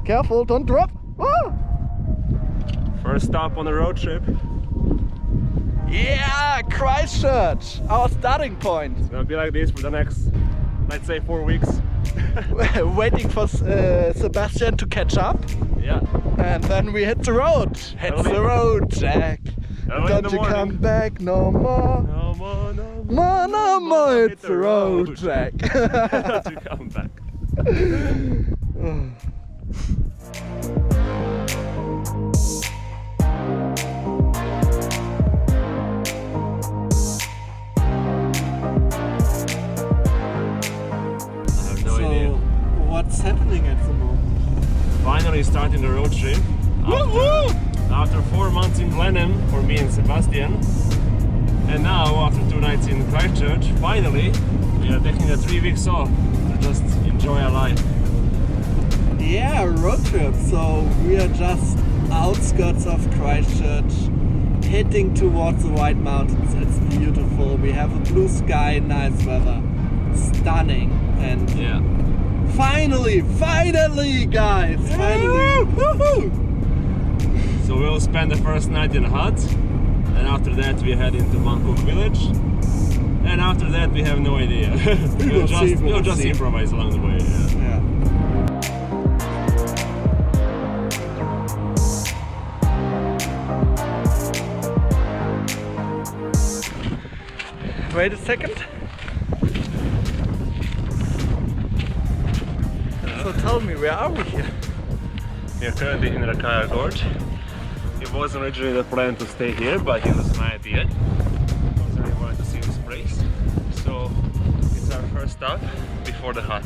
Careful, don't drop. Ah! First stop on the road trip. Yeah, Christchurch, our starting point. It's gonna be like this for the next, let's say, 4 weeks. Waiting for Sebastian to catch up. Yeah. And then we hit the road. Hit the road, Jack. Don't you come back no more. No more, no more. No, no more. Hit the road, Jack. Don't you come back. What's happening at the moment? Finally starting the road trip. After 4 months in Blenheim for me and Sebastian. And now, after 2 nights in Christchurch, finally we are taking a 3 weeks off to just enjoy our life. Yeah, road trip. So we are just outskirts of Christchurch, heading towards the White Mountains. It's beautiful. We have a blue sky, nice weather. Stunning. And yeah. Finally, guys! Finally! So we'll spend the first night in a hut, and after that we head into Bangkok village, and after that we have no idea. we'll just improvise along the way. Yeah. Wait a second. So tell me, where are we here? We are currently in Rakaya Gorge. It wasn't originally the plan to stay here, but it was my idea. Because I wanted to see this place. So it's our first stop before the hut.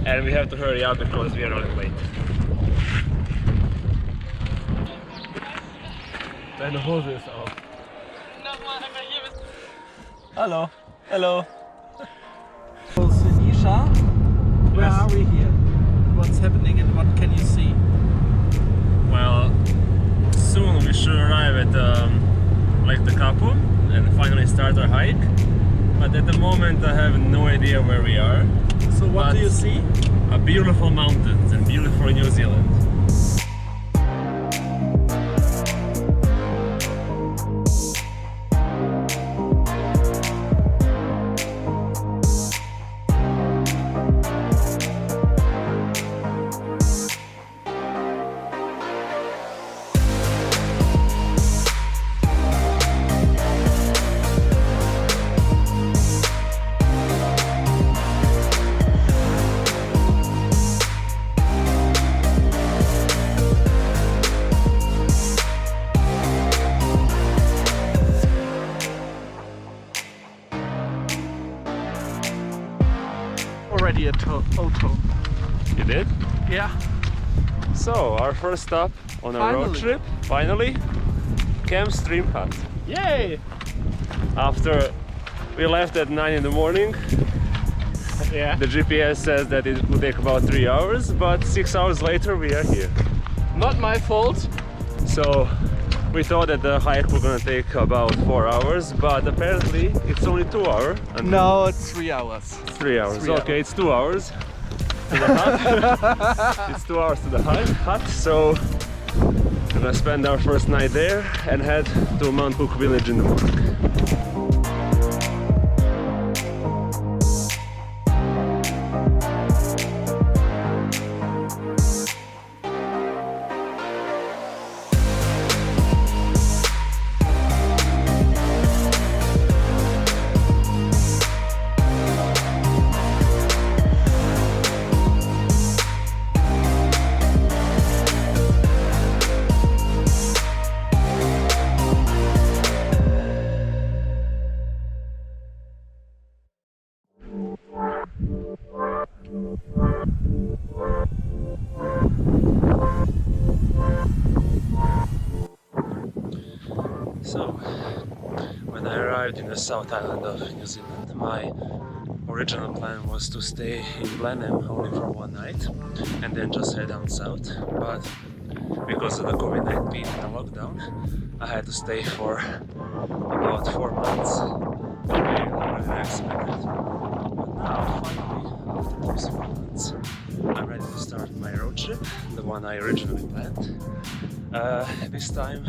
And we have to hurry up because we are running late. Deine Hose ist auf. Hello. Hello. So Sinisha, where are we here? What's happening and what can you see? Well, soon we should arrive at Lake Tekapo and finally start our hike. But at the moment I have no idea where we are. So what do you see? A beautiful mountains and beautiful New Zealand. Already a auto. You did? Yeah. So, our first stop on a road trip, finally, Camp Stream Hut. Yay! After we left at 9 in the morning, Yeah. the GPS says that it will take about 3 hours, but 6 hours later we are here. Not my fault. So, we thought that the hike was gonna take about 4 hours, but apparently it's only 2 hours. No, it's 3 hours. It's 3 hours. 3 Okay, it's 2 hours to the hut. It's 2 hours to the hut. So we're gonna spend our first night there and head to Mount Cook village in the morning. So, when I arrived in the South Island of New Zealand, my original plan was to stay in Blenheim only for 1 night and then just head down south. But because of the COVID-19 and the lockdown, I had to stay for about 4 months, way longer than I expected. But now, finally, after those 4 months, I'm ready to start my road trip, the one I originally planned. This time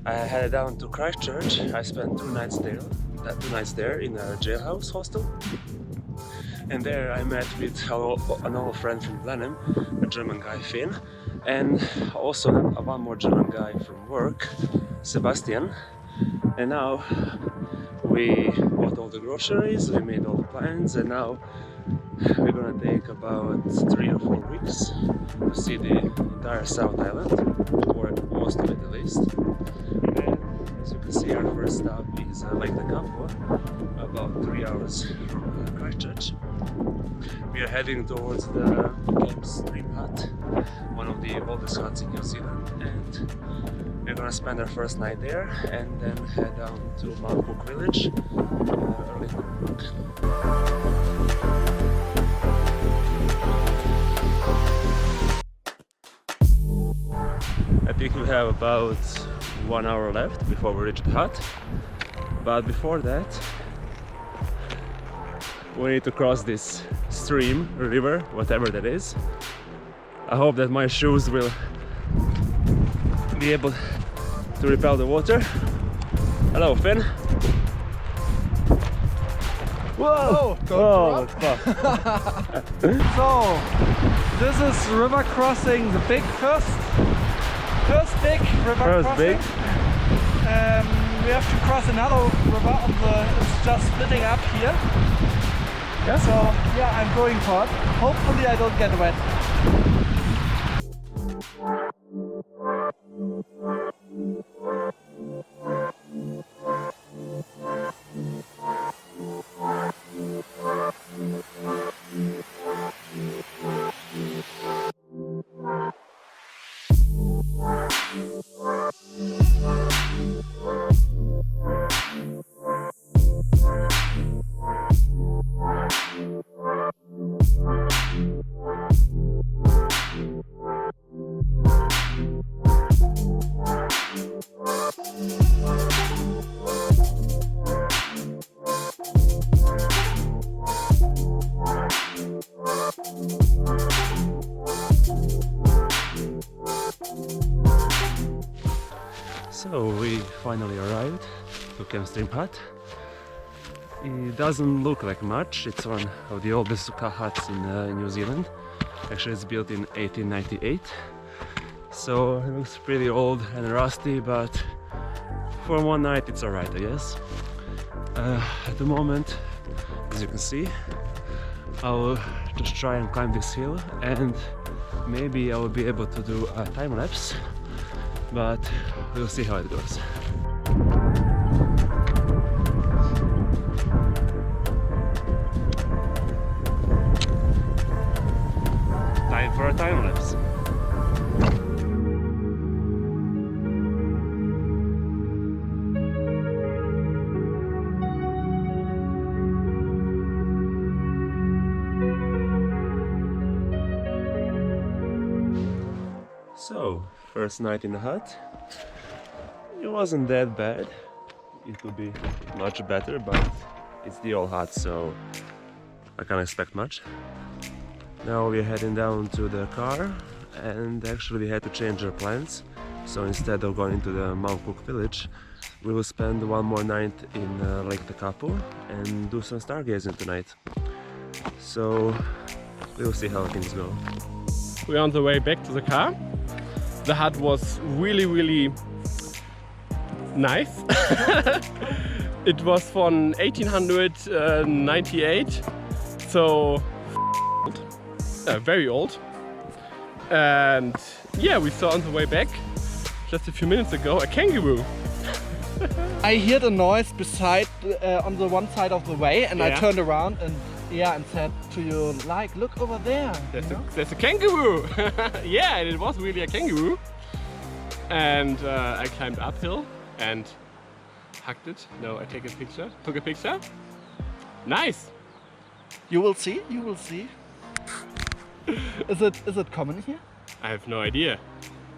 I headed down to Christchurch. I spent 2 nights there in a jailhouse hostel. And there I met with an old friend from Blenheim, a German guy, Finn, and also one more German guy from work, Sebastian. And now we bought all the groceries, we made all the plans, and now we're gonna take about 3 or 4 weeks to see the entire South Island, or most of it at least. And as you can see, our first stop is Lake Tekapo, about 3 hours from Christchurch. We are heading towards the Camp Stream Hut, one of the oldest huts in New Zealand, and we're gonna spend our first night there and then head down to Mount Cook Village early in the morning. I think we have about 1 hour left before we reach the hut, but before that we need to cross this stream, river, whatever that is. I hope that my shoes will be able to repel the water. Hello, Finn. Whoa! Oh, So, this is river crossing, the first big river crossing. We have to cross another river it's just splitting up here. Yeah. So, yeah, I'm going for it. Hopefully I don't get wet. So we finally arrived to Camp Stream Hut. It doesn't look like much. It's one of the oldest suka huts in New Zealand. Actually, it's built in 1898. So it looks pretty old and rusty, but for one night it's alright, I guess. At the moment, as you can see, I'll just try and climb this hill, and maybe I will be able to do a time lapse, but we'll see how it goes. Time for a time lapse. So, first night in the hut. It wasn't that bad. It could be much better, but it's the old hut, so I can't expect much. Now we're heading down to the car, and actually we had to change our plans. So instead of going to the Mount Cook village, we will spend one more night in Lake Tekapo and do some stargazing tonight. So we'll see how things go. We're on the way back to the car. The hut was really nice. It was from 1898, so old. Very old. And yeah, we saw on the way back just a few minutes ago a kangaroo. I hear the noise beside on the one side of the way, and I Yeah. turned around and said to you, like, look over there. There's a kangaroo. Yeah, and it was really a kangaroo. And I climbed uphill and hugged it. No, I took a picture. Nice. You will see. Is it common here? I have no idea.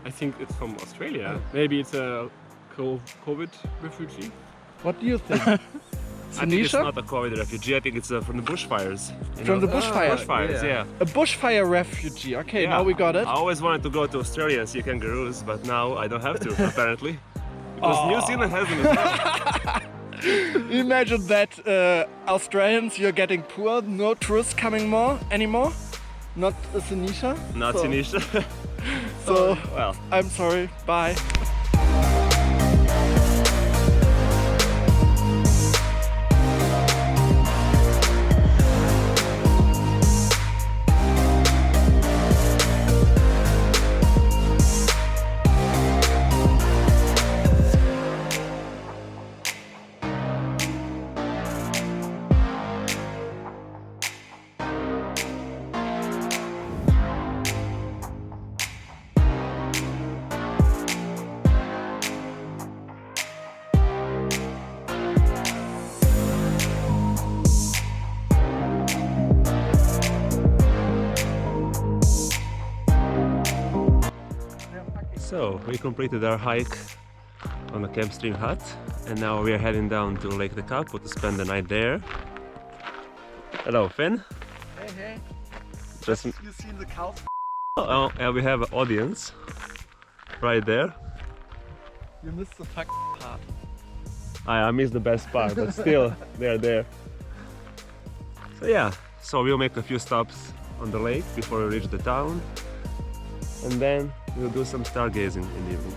I think it's from Australia. Maybe it's a COVID refugee. What do you think? I think it's Nisha? not a COVID refugee. I think it's from the bushfires. You From know? the bushfire. Bushfires, yeah. A bushfire refugee. Okay, Yeah. now we got it. I always wanted to go to Australia and see kangaroos, but now I don't have to, apparently. Because New Zealand has them as well. Imagine that Australians, you're getting poor, no tourists coming anymore. Not a Sinisha. Not so, Sinisha. So, Well, I'm sorry, bye. so we completed our hike on the Camp Stream hut, and now we are heading down to Lake Tekapo to spend the night there. Hello, Finn. Hey, hey. Just You seen the cows? oh, and we have an audience right there. You missed the fuck part. I missed the best part, but still, they're there. So yeah, so we'll make a few stops on the lake before we reach the town, and then we'll do some stargazing in the evening.